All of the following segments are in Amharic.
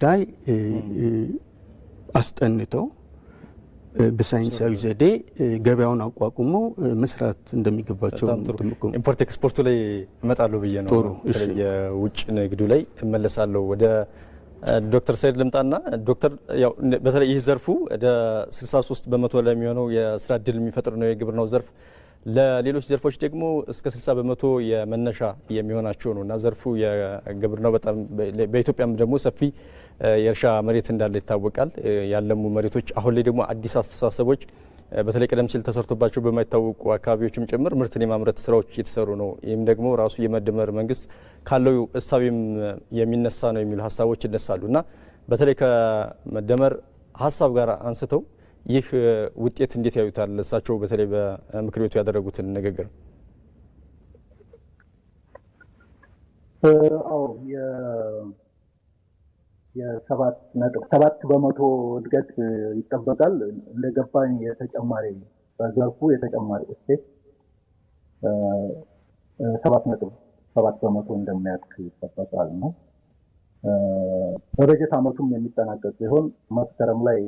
ጉዳይ አስጠንተው በሳይንሳዊ ዘዴ ገበያውን አቋቁሞ መስራት እንደሚገባቸው ኢምፖርት ኤክስፖርቱ ላይ እመጣለሁ ብዬ ነው የውጭ ንግዱ ላይ እመለሳለሁ ወደ ዶክተር ሰይድ ልምጣና ዶክተር ያው በተለይ ይህ ዘርፉ ወደ 63% ለሚሆነው የስራ ዕድል የሚፈጥር ነው የግብርናው ዘርፍ ለሌሎች ዘርፎች ደግሞ እስከ 60% የመነሻ የሚሆናቸው ነውና ዘርፉ የግብርናው በጣም በኢትዮጵያም ደግሞ ሰፊ የእርሻ መሬት እንዳለ ይታወቃል ያለሙ መሬቶች አሁን ላይ ደግሞ አዲስ አስተሳሰቦች በተለይ ቀደም ሲል ተሰርቶባቸው በማይታወቁ አካባቢዎችም ጭምር ምርትን የማምረት ስራዎች እየተሰሩ ነው ይህም ደግሞ ራሱ የመደመር መንግስት ካለው እሳቤም የሚነሳ ነው የሚሉ ሐሳቦች ይነሳሉና በተለይ ከመደመር ሐሳብ ጋር አንስተው ይህ ውጤት እንዴት ያዩታል እሳቸው በተለይ በምክር ቤቱ ያደረጉትን ንግግር አው የ7.7% እድገት ይጠበቃል እንደገባኝ የተጨማሪ በዘርፉ የተጨማሪ እሴት 7.7% እንደሚያድግ ይጠበቃል ነው በበጀት ዓመቱም የሚጠናቀቅ ሲሆን መስከረም ላይ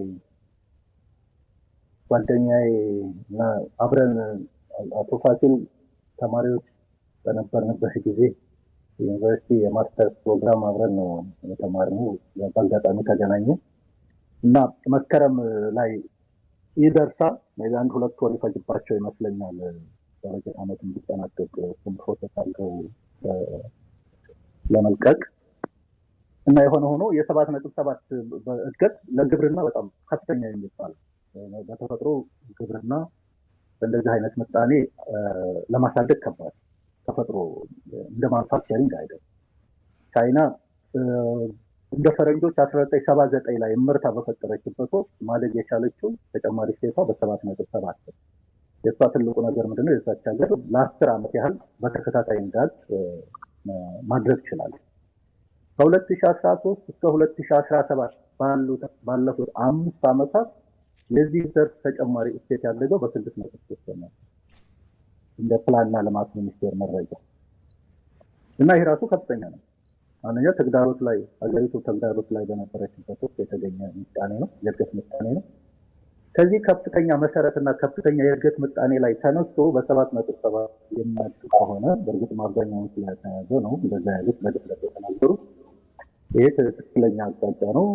ጓደኛዬ እና አብረን አቶ ፋሲል ተማሪዎች በነበርንበት ጊዜ ዩኒቨርሲቲ የማስተርስ ፕሮግራም አብረን ነው የተማርነው በአጋጣሚ ተገናኘን እና መስከረም ላይ ይደርሳል አንድ ሁለት ወር ይፈጅባቸው ይመስለኛል በበጀት ዓመቱ እንዲጠናቀቅ ፕሮሰስ አድርገው ለመልቀቅ እና የሆነ ሆኖ የ7.7 እድገት ለግብርና በጣም ከፍተኛ የሚባል በተፈጥሮ ግብርና እንደዚህ አይነት ምጣኔ ለማሳደግ ከባድ ተፈጥሮ እንደ ማኑፋክቸሪንግ አይደለም ቻይና እንደ ፈረንጆች 1979 ላይ ምርታ በፈጠረችበት ወቅት ማደግ የቻለችው ተጨማሪ እሴቷ በ7.7 የሷ ትልቁ ነገር ምንድነው የዛች ሀገር ለ10 ዓመት ያህል በተከታታይ እንዳል ማድረግ ይችላል ከ2013 እስከ 2017 ባለፉት 5 ዓመታት ለዚህ ዘርፍ ተጨማሪ እሴት ያደገው በ6.3 ነው እንደ ፕላንና ልማት ሚኒስቴር መረጃ እና ይሄ ራሱ ከፍተኛ ነው አንደኛ ተግዳሮት ላይ አገሪቱ ተግዳሮት ላይ በነበረችበት ወቅት የተገኘ ምጣኔ ነው የእድገት ምጣኔ ነው ከዚህ ከፍተኛ መሰረትና ከፍተኛ የእድገት ምጣኔ ላይ ተነስቶ በ7.7 የሚያድግ ከሆነ በእርግጥ ማብዛኛውን ስለተያዘ ነው እንደዛ ያሉት በድፍረት የተናገሩ ይሄ ትክክለኛ አቅጣጫ ነው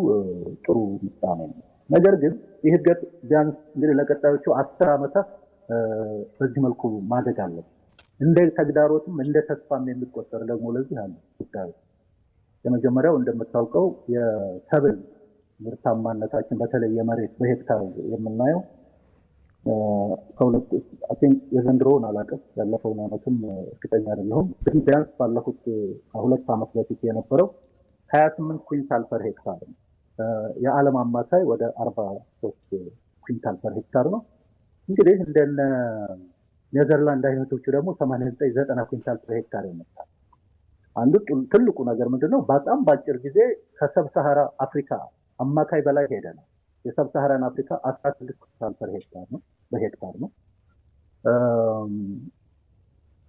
ጥሩ ምጣኔ ነው ነገር ግን ይህ እድገት ቢያንስ እንግዲህ ለቀጣዮቹ 10 ዓመታት በዚህ መልኩ ማደግ አለ እንደ ተግዳሮትም እንደ ተስፋም የሚቆጠር ደግሞ ለዚህ አለ ጉዳዩ የመጀመሪያው እንደምታውቀው የሰብል ምርታማነታችን በተለይ የመሬት በሄክታር የምናየው ከሁለት የዘንድሮውን አላውቅም ያለፈውን ዓመትም እርግጠኛ አይደለሁም ግን ቢያንስ ባለፉት ከሁለት ዓመት በፊት የነበረው 28 ኩንታል ፐር ሄክታር ነው የዓለም አማካይ ወደ 43 ኩንታል ፐር ሄክታር ነው እንግዲህ እንደነ ኔዘርላንድ አይነቶቹ ደግሞ 89-90 ኩንታል ፐር ሄክታር ይመጣል አንዱ ትልቁ ነገር ምንድነው በጣም ባጭር ጊዜ ከሰብሳሃራ አፍሪካ አማካይ በላይ ሄደናል የሰብሳሃራን አፍሪካ 16 ኩንታል ፐር ሄክታር ነው በሄክታር ነው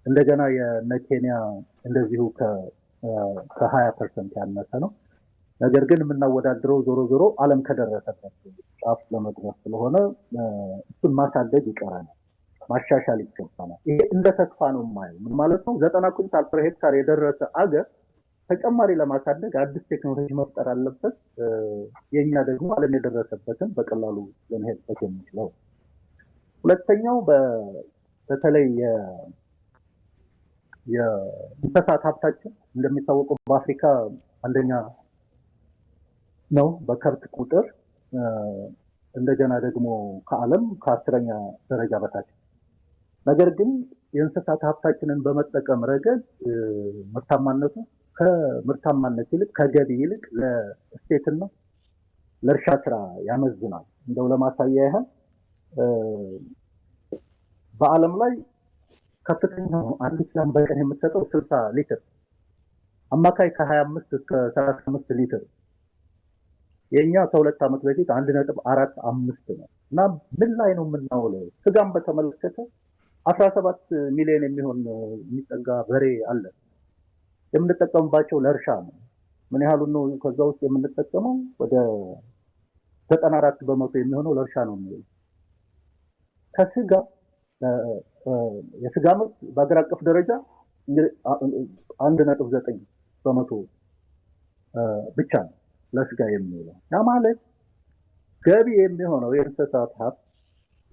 እንደገና የኬንያ እንደዚሁ ከ20% ያነሰ ነው ነገር ግን የምናወዳድረው ዞሮ ዓለም ከደረሰበት ጫፍ ለመድረስ ስለሆነ እሱን ማሳደግ ይቀራል ማሻሻል ይገባናል ይሄ እንደ ተስፋ ነው ማለት ምን ማለት ነው 90 ኩንታል ፐር ሄክታር የደረሰ አገር ተጨማሪ ለማሳደግ አዲስ ቴክኖሎጂ መፍጠር አለበት የኛ ደግሞ ዓለም የደረሰበትን በቀላሉ ለመሄድበት የሚችለው ሁለተኛው በተለይ የእንስሳት ሀብታችን እንደሚታወቀው በአፍሪካ አንደኛ ነው በከብት ቁጥር እንደገና ደግሞ ከዓለም ከ10ኛ ደረጃ በታች ነገር ግን የእንስሳት ሀብታችንን በመጠቀም ረገድ ምርታማነቱ ከምርታማነት ይልቅ ከገቢ ይልቅ ለእስቴትና ለእርሻ ስራ ያመዝናል እንደው ለማሳያ ያህል በዓለም ላይ ከፍተኛው አንድ ላም በቀን የምትሰጠው 60 ሊትር አማካይ ከ25 እስከ 35 ሊትር የኛ ከሁለት ዓመት በፊት 1.45 ነው እና ምን ላይ ነው የምናውለው ስጋም በተመለከተ 17 ሚሊዮን የሚሆን የሚጠጋ በሬ አለ የምንጠቀምባቸው ለእርሻ ነው ምን ያህሉን ነው ከዛ ውስጥ የምንጠቀመው? ወደ 94% የሚሆነው ለእርሻ ነው የሚውለው። ከስጋ የስጋ ምርት በአገር አቀፍ ደረጃ 1.9% ብቻ ነው ለስጋ የሚውለው። ያ ማለት ገቢ የሚሆነው የእንስሳት ሀብት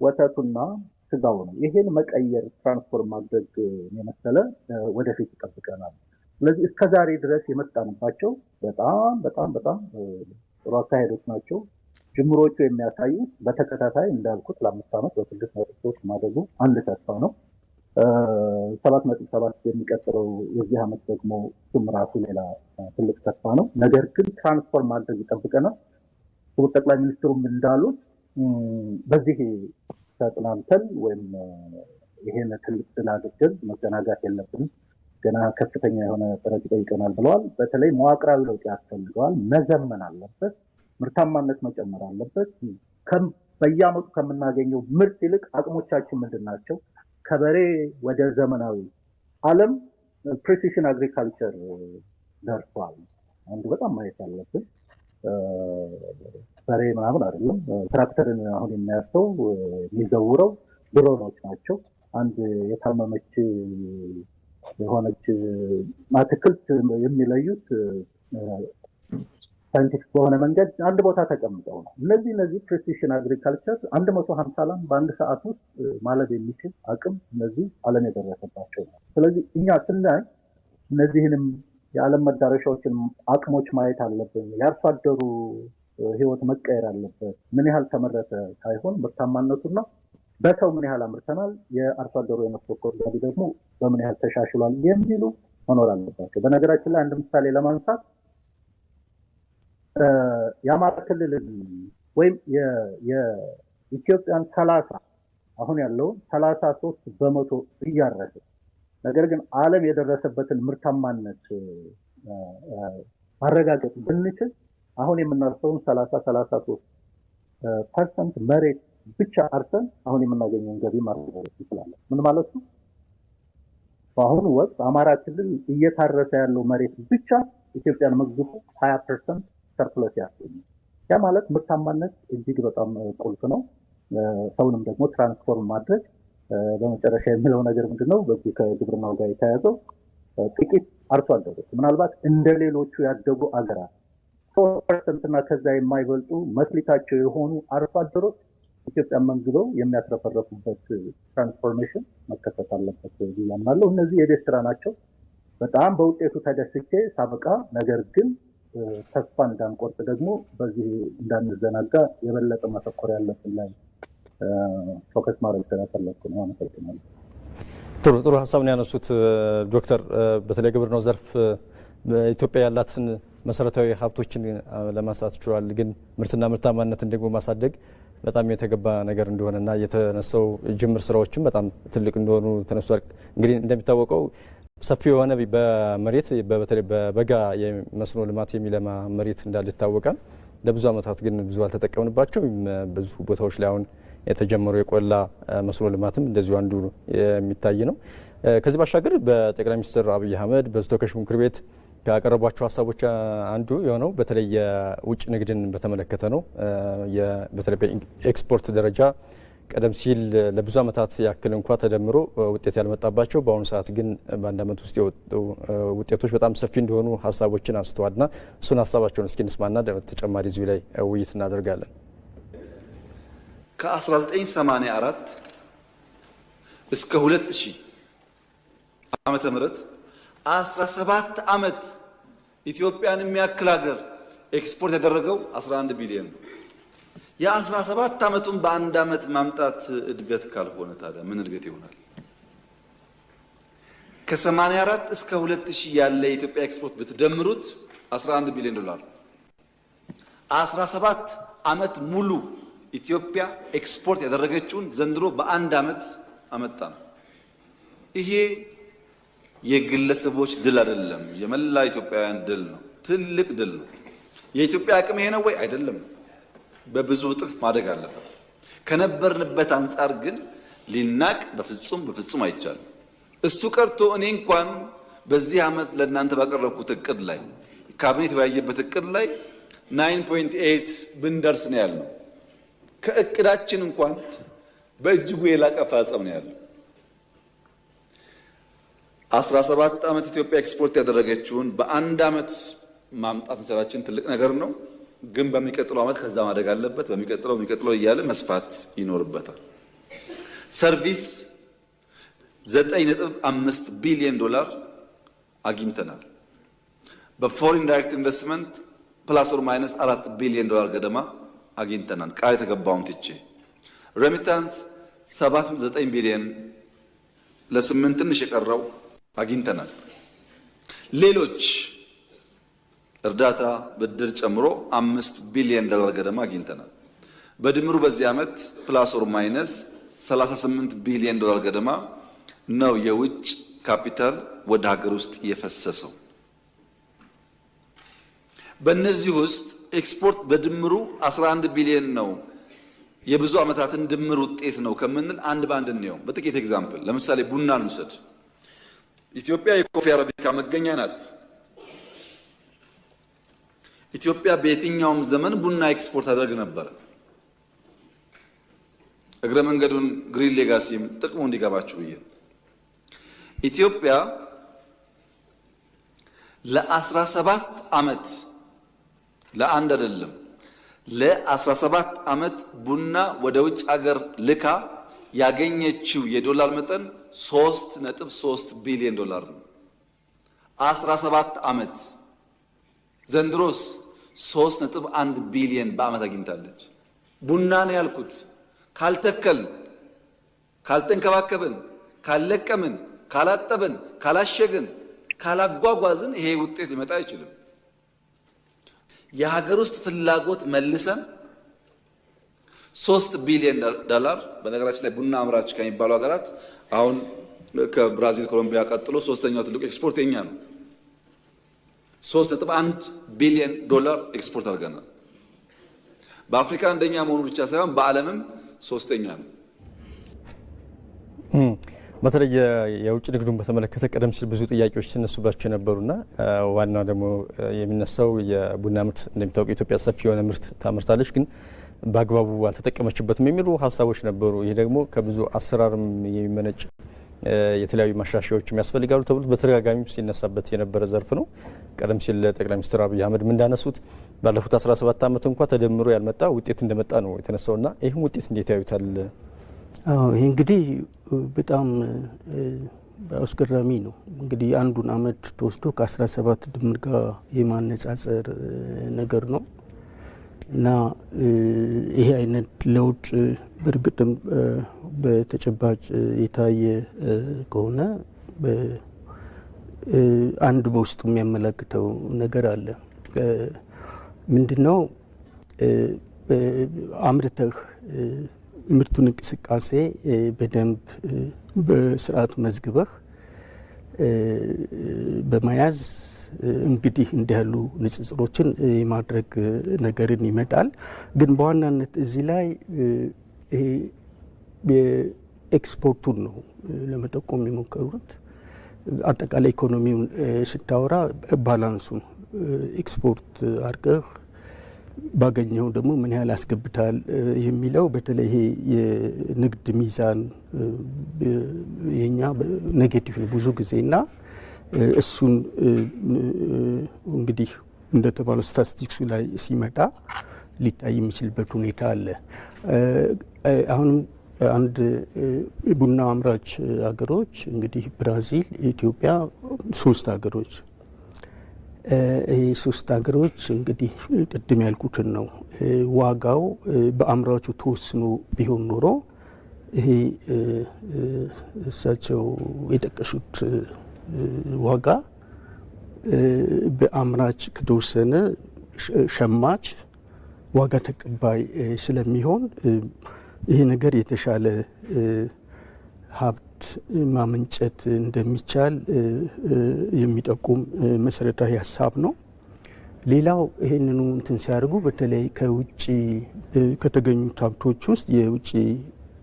ወተቱና ስጋው ነው። ይሄን መቀየር ትራንስፎርም ማድረግ የመሰለ ወደፊት ይጠብቀናል። ስለዚህ እስከዛሬ ድረስ የመጣንባቸው በጣም በጣም በጣም ጥሩ አካሄዶች ናቸው። ጅምሮቹ የሚያሳዩት በተከታታይ እንዳልኩት ለ5 ዓመት በ6.3 ማደጉ አንድ ተስፋ ነው። 7.7 የሚቀጥለው የዚህ ዓመት ደግሞ እሱም ራሱ ሌላ ትልቅ ተስፋ ነው። ነገር ግን ትራንስፎርም ማድረግ ይጠብቀናል። ክቡር ጠቅላይ ሚኒስትሩም እንዳሉት በዚህ ተጽናንተን ወይም ይሄን ትልቅ ድል አድርገን መዘናጋት የለብንም። ገና ከፍተኛ የሆነ ጥረት ይጠይቀናል ብለዋል። በተለይ መዋቅራዊ ለውጥ ያስፈልገዋል። መዘመን አለበት። ምርታማነት መጨመር አለበት። በየዓመቱ ከምናገኘው ምርት ይልቅ አቅሞቻችን ምንድን ናቸው? ከበሬ ወደ ዘመናዊ ዓለም ፕሪሲሽን አግሪካልቸር ደርሷል። አንዱ በጣም ማየት ያለብን በሬ ምናምን አይደለም። ትራክተርን አሁን የሚያርሰው የሚዘውረው ድሮኖች ናቸው። አንድ የታመመች የሆነች አትክልት የሚለዩት ሳይንቲፊክ በሆነ መንገድ አንድ ቦታ ተቀምጠው ነው። እነዚህ ፕሪሲሽን አግሪካልቸር 150 ላም በአንድ ሰዓት ውስጥ ማለብ የሚችል አቅም እነዚህ ዓለም የደረሰባቸው ነው። ስለዚህ እኛ ስናይ እነዚህንም የዓለም መዳረሻዎችን አቅሞች ማየት አለብን። የአርሶ አደሩ ህይወት መቀየር አለበት። ምን ያህል ተመረተ ሳይሆን ምርታማነቱና በሰው ምን ያህል አምርተናል፣ የአርሶ አደሩ የነፍስ ወከፍ ገቢ ደግሞ በምን ያህል ተሻሽሏል የሚሉ መኖር አለባቸው። በነገራችን ላይ አንድ ምሳሌ ለማንሳት የአማራ ክልል ወይም የኢትዮጵያን 30 አሁን ያለው 33% እያረሰ ነገር ግን ዓለም የደረሰበትን ምርታማነት ማረጋገጥ ብንችል አሁን የምናርሰውን 33% መሬት ብቻ አርሰን አሁን የምናገኘውን ገቢ ማረጋገጥ እንችላለን። ምን ማለት ነው? በአሁኑ ወቅት አማራ ክልል እየታረሰ ያለው መሬት ብቻ ኢትዮጵያን መግዙፉ 20% ሰርፕለስ ያስገኛል። ያ ማለት ምርታማነት እጅግ በጣም ቁልፍ ነው። ሰውንም ደግሞ ትራንስፎርም ማድረግ። በመጨረሻ የሚለው ነገር ምንድነው? በዚህ ከግብርናው ጋር የተያያዘው ጥቂት አርሶ አደሮች ምናልባት እንደ ሌሎቹ ያደጉ አገራት 3% እና ከዛ የማይበልጡ መስሊታቸው የሆኑ አርሶ አደሮች ኢትዮጵያን መንግበው የሚያትረፈረፉበት ትራንስፎርሜሽን መከሰት አለበት ብዬ አምናለሁ። እነዚህ የቤት ስራ ናቸው። በጣም በውጤቱ ተደስቼ ሳበቃ ነገር ግን ተስፋ እንዳንቆርጥ ደግሞ በዚህ እንዳንዘናጋ የበለጠ መተኮር ያለብን ላይ ፎከስ ማድረግ ስለፈለኩ ነው። አመሰግናለሁ። ጥሩ ሀሳብ ነው ያነሱት ዶክተር። በተለይ ግብርናው ዘርፍ በኢትዮጵያ ያላትን መሰረታዊ ሀብቶችን ለማሳት ይችላል፣ ግን ምርትና ምርታማነትን ደግሞ ማሳደግ በጣም የተገባ ነገር እንደሆነና የተነሳው ጅምር ስራዎችም በጣም ትልቅ እንደሆኑ ተነስቷል። እንግዲህ እንደሚታወቀው ሰፊ የሆነ በመሬት በተለይ በበጋ የመስኖ ልማት የሚለማ መሬት እንዳለ ይታወቃል። ለብዙ ዓመታት ግን ብዙ አልተጠቀምንባቸው። ብዙ ቦታዎች ላይ አሁን የተጀመሩ የቆላ መስኖ ልማትም እንደዚሁ አንዱ የሚታይ ነው። ከዚህ ባሻገር በጠቅላይ ሚኒስትር አብይ አህመድ በሕዝብ ተወካዮች ምክር ቤት ካቀረቧቸው ሀሳቦች አንዱ የሆነው በተለይ የውጭ ንግድን በተመለከተ ነው። በተለይ በኤክስፖርት ደረጃ ቀደም ሲል ለብዙ ዓመታት ያክል እንኳ ተደምሮ ውጤት ያልመጣባቸው በአሁኑ ሰዓት ግን በአንድ ዓመት ውስጥ የወጡ ውጤቶች በጣም ሰፊ እንደሆኑ ሀሳቦችን አንስተዋልና እሱን ሀሳባቸውን እስኪ እንስማና ተጨማሪ እዚሁ ላይ ውይይት እናደርጋለን። ከ1984 እስከ 2000 ዓመተ ምህረት 17 ዓመት ኢትዮጵያን የሚያክል ሀገር ኤክስፖርት ያደረገው 11 ቢሊዮን ነው። የ17 ዓመቱን በአንድ ዓመት ማምጣት እድገት ካልሆነ ታዲያ ምን እድገት ይሆናል? ከ84 እስከ 2000 ያለ የኢትዮጵያ ኤክስፖርት ብትደምሩት 11 ቢሊዮን ዶላር 17 ዓመት ሙሉ ኢትዮጵያ ኤክስፖርት ያደረገችውን ዘንድሮ በአንድ ዓመት አመጣ ነው። ይሄ የግለሰቦች ድል አይደለም፣ የመላ ኢትዮጵያውያን ድል ነው። ትልቅ ድል ነው። የኢትዮጵያ አቅም ይሄ ነው ወይ? አይደለም። በብዙ እጥፍ ማደግ አለበት። ከነበርንበት አንጻር ግን ሊናቅ በፍጹም አይቻልም። እሱ ቀርቶ እኔ እንኳን በዚህ ዓመት ለእናንተ ባቀረብኩት እቅድ ላይ ካቢኔት ባየበት እቅድ ላይ 9.8 ብንደርስ ነው ያልነው። ከእቅዳችን እንኳን በእጅጉ የላቀ አፈጻጸም ነው ያለው። 17 ዓመት ኢትዮጵያ ኤክስፖርት ያደረገችውን በአንድ ዓመት ማምጣት መቻላችን ትልቅ ነገር ነው። ግን በሚቀጥለው ዓመት ከዛ ማደግ አለበት። በሚቀጥለው እያለ መስፋት ይኖርበታል። ሰርቪስ 9.5 ቢሊዮን ዶላር አግኝተናል። በፎሪን ዳይሬክት ኢንቨስትመንት ፕላስ ኦር ማይነስ 4 ቢሊዮን ዶላር ገደማ አግኝተናል። ቃል የተገባውን ትቼ ሬሚታንስ 7.9 ቢሊዮን ለ8 ትንሽ የቀረው አግኝተናል። ሌሎች እርዳታ ብድር ጨምሮ 5 ቢሊዮን ዶላር ገደማ አግኝተናል። በድምሩ በዚህ ዓመት ፕላስ ኦር ማይነስ 38 ቢሊዮን ዶላር ገደማ ነው የውጭ ካፒታል ወደ ሀገር ውስጥ የፈሰሰው። በእነዚህ ውስጥ ኤክስፖርት በድምሩ 11 ቢሊዮን ነው። የብዙ ዓመታትን ድምር ውጤት ነው ከምንል አንድ ባንድ ነው። በጥቂት ኤግዛምፕል ለምሳሌ ቡና እንውሰድ። ኢትዮጵያ የኮፊ አረቢካ መገኛ ናት። ኢትዮጵያ በየትኛውም ዘመን ቡና ኤክስፖርት አድርግ ነበር። እግረ መንገዱን ግሪን ሌጋሲም ጥቅሙ እንዲገባችሁ ብዬ ኢትዮጵያ ለ17 ዓመት ለአንድ አይደለም ለ17 ዓመት ቡና ወደ ውጭ ሀገር ልካ ያገኘችው የዶላር መጠን 3.3 ቢሊዮን ዶላር ነው። 17 ዓመት ዘንድሮስ 3.1 ቢሊዮን በዓመት አግኝታለች። ቡና ነው ያልኩት። ካልተከል፣ ካልተንከባከብን፣ ካልለቀምን፣ ካላጠብን፣ ካላሸግን፣ ካላጓጓዝን ይሄ ውጤት ሊመጣ አይችልም። የሀገር ውስጥ ፍላጎት መልሰን 3 ቢሊዮን ዶላር በነገራችን ላይ ቡና አምራች ከሚባሉ ሀገራት አሁን ከብራዚል ኮሎምቢያ ቀጥሎ ሶስተኛው ትልቁ ኤክስፖርት የኛ ነው። 3.1 ቢሊዮን ዶላር ኤክስፖርት አድርገናል። በአፍሪካ አንደኛ መሆኑ ብቻ ሳይሆን በዓለምም ሶስተኛ ነው። በተለይ የውጭ ንግዱን በተመለከተ ቀደም ሲል ብዙ ጥያቄዎች ሲነሱባቸው ነበሩና ዋናው ደግሞ የሚነሳው የቡና ምርት እንደሚታወቀው ኢትዮጵያ ሰፊ የሆነ ምርት ታመርታለች፣ ግን በአግባቡ አልተጠቀመችበትም የሚሉ ሀሳቦች ነበሩ። ይሄ ደግሞ ከብዙ አሰራርም የሚመነጭ የተለያዩ ማሻሻያዎች ያስፈልጋሉ ተብሎ በተደጋጋሚ ሲነሳበት የነበረ ዘርፍ ነው። ቀደም ሲል ጠቅላይ ሚኒስትር አብይ አህመድ እንዳነሱት ባለፉት 17 ዓመት እንኳን ተደምሮ ያልመጣ ውጤት እንደመጣ ነው የተነሳውና ይህም ውጤት እንዴት ያዩታል? ይህ እንግዲህ በጣም አስገራሚ ነው። እንግዲህ አንዱን አመት ተወስዶ ከ17 ድምር ጋር የማነጻጸር ነገር ነው እና ይሄ አይነት ለውጥ በእርግጥም በተጨባጭ የታየ ከሆነ አንድ በውስጡ የሚያመለክተው ነገር አለ። ምንድነው? አምርተህ ምርቱን እንቅስቃሴ በደንብ በስርዓት መዝግበህ በመያዝ እንግዲህ እንዲህ ያሉ ንጽጽሮችን የማድረግ ነገርን ይመጣል። ግን በዋናነት እዚህ ላይ ይሄ የኤክስፖርቱን ነው ለመጠቆም የሞከሩት። አጠቃላይ ኢኮኖሚውን ስታወራ ባላንሱን ኤክስፖርት አድርገህ ባገኘው ደግሞ ምን ያህል አስገብታል የሚለው በተለይ ይሄ የንግድ ሚዛን የኛ ኔጌቲቭ ነው ብዙ ጊዜና እሱን እንግዲህ እንደተባለው ስታቲስቲክሱ ላይ ሲመጣ ሊታይ የሚችልበት ሁኔታ አለ። አሁንም አንድ ቡና አምራች ሀገሮች እንግዲህ ብራዚል፣ ኢትዮጵያ 3 ሀገሮች ይህ 3 ሀገሮች እንግዲህ ቅድም ያልኩትን ነው። ዋጋው በአምራቹ ተወስኖ ቢሆን ኖሮ ይሄ እሳቸው የጠቀሱት ዋጋ በአምራች ከተወሰነ ሸማች ዋጋ ተቀባይ ስለሚሆን ይሄ ነገር የተሻለ ሀብት ማመንጨት እንደሚቻል የሚጠቁም መሰረታዊ ሀሳብ ነው። ሌላው ይህንኑ እንትን ሲያደርጉ በተለይ ከውጭ ከተገኙት ሀብቶች ውስጥ የውጭ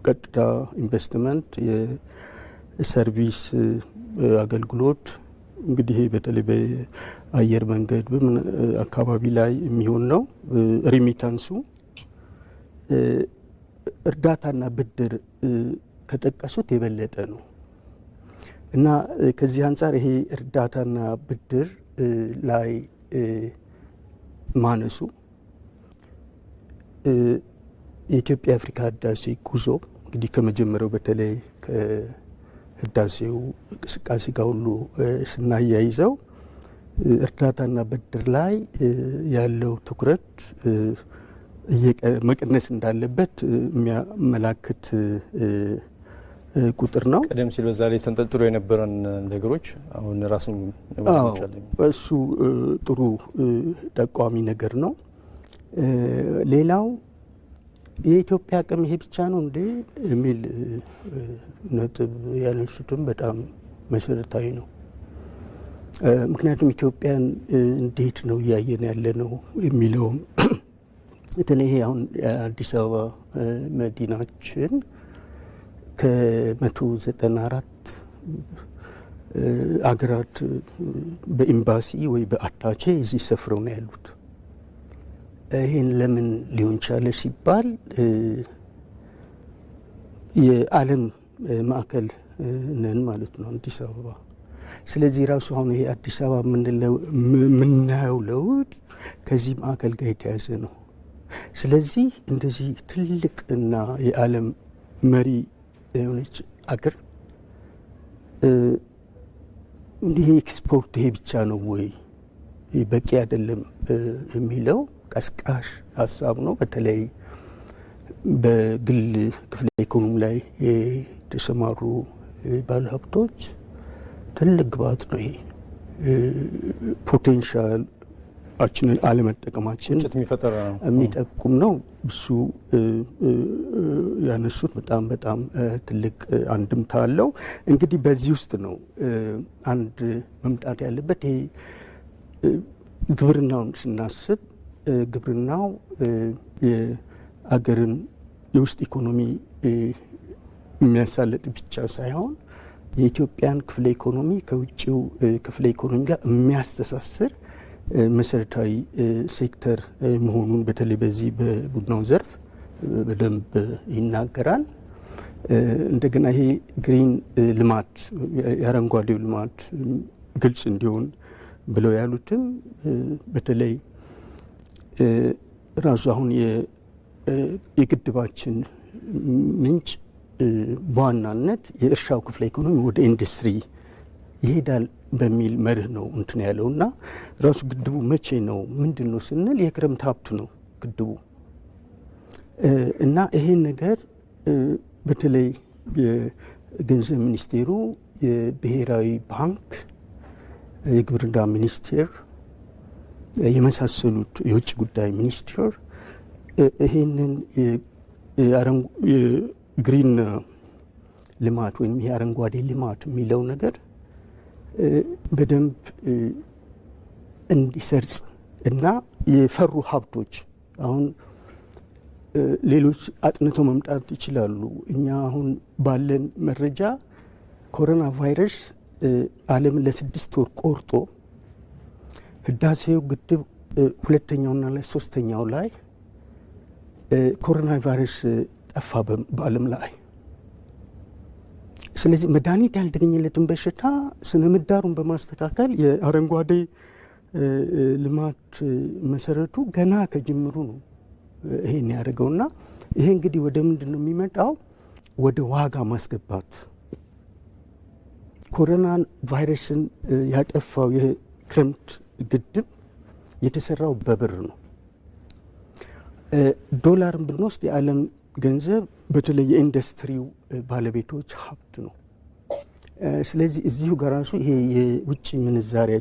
ቀጥታ ኢንቨስትመንት፣ የሰርቪስ አገልግሎት እንግዲህ በተለይ አየር መንገድ በምን አካባቢ ላይ የሚሆን ነው። ሪሚታንሱ እርዳታና ብድር ከጠቀሱት የበለጠ ነው እና ከዚህ አንጻር ይሄ እርዳታና ብድር ላይ ማነሱ የኢትዮጵያ አፍሪካ ህዳሴ ጉዞ እንግዲህ ከመጀመሪያው በተለይ ከህዳሴው እንቅስቃሴ ጋር ሁሉ ስናያይዘው እርዳታና ብድር ላይ ያለው ትኩረት መቀነስ እንዳለበት የሚያመላክት ቁጥር ነው። ቀደም ሲል በዛ ላይ ተንጠልጥሎ የነበረን ነገሮች አሁን ራሱን እሱ ጥሩ ጠቋሚ ነገር ነው። ሌላው የኢትዮጵያ አቅም ይሄ ብቻ ነው እንዴ የሚል ነጥብ ያነሱትም በጣም መሰረታዊ ነው። ምክንያቱም ኢትዮጵያን እንዴት ነው እያየን ያለ ነው የሚለውም በተለይ አሁን አዲስ አበባ መዲናችን ከ194 አገራት በኤምባሲ ወይ በአታቼ እዚህ ሰፍረው ነው ያሉት። ይህን ለምን ሊሆን ቻለ ሲባል የዓለም ማዕከል ነን ማለት ነው አዲስ አበባ። ስለዚህ ራሱ አሁን ይሄ አዲስ አበባ የምናየው ለውጥ ከዚህ ማዕከል ጋር የተያዘ ነው። ስለዚህ እንደዚህ ትልቅ እና የዓለም መሪ የሆነች አገር ይሄ ኤክስፖርት ይሄ ብቻ ነው ወይ በቂ አይደለም የሚለው ቀስቃሽ ሀሳብ ነው። በተለይ በግል ክፍለ ኢኮኖሚ ላይ የተሰማሩ ባለሀብቶች ትልቅ ግብዓት ነው። ይሄ ፖቴንሻላችንን አለመጠቀማችን የሚጠቁም ነው። እሱ ያነሱት በጣም ትልቅ አንድምታ አለው። እንግዲህ በዚህ ውስጥ ነው አንድ መምጣት ያለበት። ይሄ ግብርናውን ስናስብ ግብርናው የአገርን የውስጥ ኢኮኖሚ የሚያሳልጥ ብቻ ሳይሆን የኢትዮጵያን ክፍለ ኢኮኖሚ ከውጭው ክፍለ ኢኮኖሚ ጋር የሚያስተሳስር መሰረታዊ ሴክተር መሆኑን በተለይ በዚህ በቡናው ዘርፍ በደንብ ይናገራል። እንደገና ይሄ ግሪን ልማት የአረንጓዴው ልማት ግልጽ እንዲሆን ብለው ያሉትም በተለይ ራሱ አሁን የግድባችን ምንጭ በዋናነት የእርሻው ክፍለ ኢኮኖሚ ወደ ኢንዱስትሪ ይሄዳል በሚል መርህ ነው እንትን ያለው እና ራሱ ግድቡ መቼ ነው ምንድን ነው ስንል የክረምት ሀብት ነው ግድቡ እና ይሄን ነገር በተለይ የገንዘብ ሚኒስቴሩ፣ የብሔራዊ ባንክ፣ የግብርና ሚኒስቴር የመሳሰሉት የውጭ ጉዳይ ሚኒስቴር ይሄንን የግሪን ልማት ወይም የአረንጓዴ ልማት የሚለው ነገር በደንብ እንዲሰርጽ እና የፈሩ ሀብቶች አሁን ሌሎች አጥንተው መምጣት ይችላሉ። እኛ አሁን ባለን መረጃ ኮሮና ቫይረስ ዓለም ለ6 ወር ቆርጦ ህዳሴው ግድብ ሁለተኛውና ሶስተኛው ላይ ኮሮና ቫይረስ ጠፋ በዓለም ላይ። ስለዚህ መድኃኒት ያልተገኘለትን በሽታ ስነ ምህዳሩን በማስተካከል የአረንጓዴ ልማት መሰረቱ ገና ከጅምሩ ነው ይሄን ያደርገውና ይሄ እንግዲህ ወደ ምንድን ነው የሚመጣው? ወደ ዋጋ ማስገባት። ኮሮና ቫይረስን ያጠፋው የክረምት ግድብ የተሰራው በብር ነው። ዶላርን ብንወስድ የዓለም ገንዘብ በተለይ የኢንዱስትሪው ባለቤቶች ሀብት ነው። ስለዚህ እዚሁ ጋር ራሱ ይሄ የውጭ ምንዛሪያ